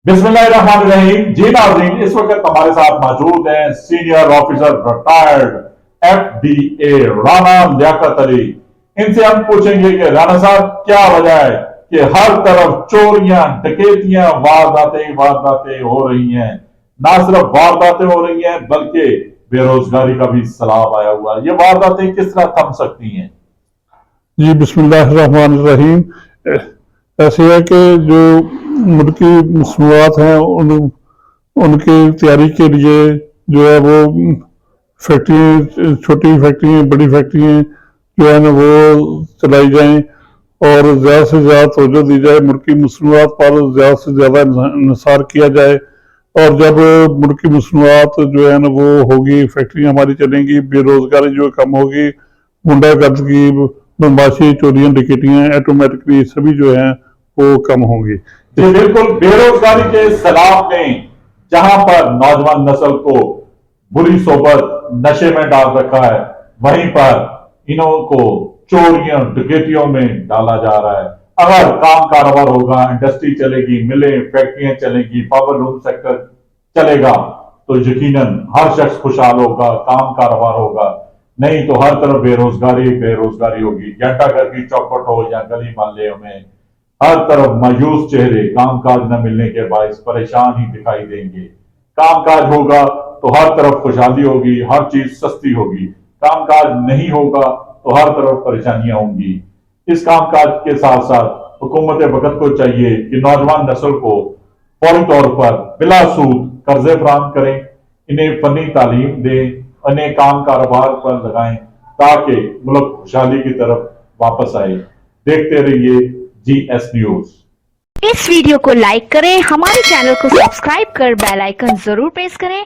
बिस्मिल्लाहिर्रहमानिर्रहीम। जी नाज़रीन, इस वक्त हमारे साथ मौजूद हैं senior officer retired FDA Rana Liaquat Ali. इनसे हम पूछेंगे कि राणा साहब क्या वजह है कि हर तरफ चोरियां, डकैतियां, वारदातें हो रही हैं। ना सिर्फ वारदातें हो रही हैं बल्कि बेरोजगारी का भी सैलाब आया हुआ है। ये वारदातें किस तरह थम सकती हैं? जी बिस्मिल्लाहिर्रहमानिर्रहीम। ऐसे है कि जो मुल्की मसनूआत हैं उनकी तैयारी के लिए जो है वो फैक्ट्री, छोटी फैक्ट्री, बड़ी फैक्ट्री जो है ना वो चलाई जाएं और ज़्यादा से ज़्यादा तवज्जो दी जाए, मुल्की मसनूआत पर ज़्यादा से ज़्यादा इंसार किया जाए। और जब मुल्की मसनूआत जो है ना वो होगी, फैक्ट्रियाँ हमारी चलेंगी, बेरोज़गारी जो कम होगी, गुंडागर्दी, बदमाशी, चोरियां, डकैतियां ऑटोमेटिकली सभी जो हैं वो कम होंगी। जी बिल्कुल, बेरोजगारी के सैलाब ने जहां पर नौजवान नस्ल को बुरी सोबत नशे में डाल रखा है, वहीं पर इन्हों को चोरियों डकैतियों में डाला जा रहा है। अगर काम कारोबार होगा, इंडस्ट्री चलेगी, मिलें, फैक्ट्रियां चलेगी, पावर लूम सेक्टर चलेगा, तो यकीनन हर शख्स खुशहाल होगा, काम कारोबार होगा। नहीं तो हर तरफ बेरोजगारी होगी। घंटा घर की चौखट हो या गली मोहल्ले में, हर तरफ मायूस चेहरे, कामकाज न मिलने के बायस परेशान ही दिखाई देंगे। कामकाज होगा तो हर तरफ खुशहाली होगी, हर चीज सस्ती होगी। कामकाज नहीं होगा तो हर तरफ परेशानियां होंगी। इस कामकाज के साथ साथ हुकूमत वक्त को चाहिए कि नौजवान नस्ल को फौरी तौर पर बिला सूद कर्जे फराहम करें, इन्हें फनी तालीम दें, इन्हें काम कारोबार पर लगाएं ताकि मुल्क खुशहाली की तरफ वापस आए। देखते रहिए GS न्यूज। इस वीडियो को लाइक करें, हमारे चैनल को सब्सक्राइब कर बेल आइकन जरूर प्रेस करें।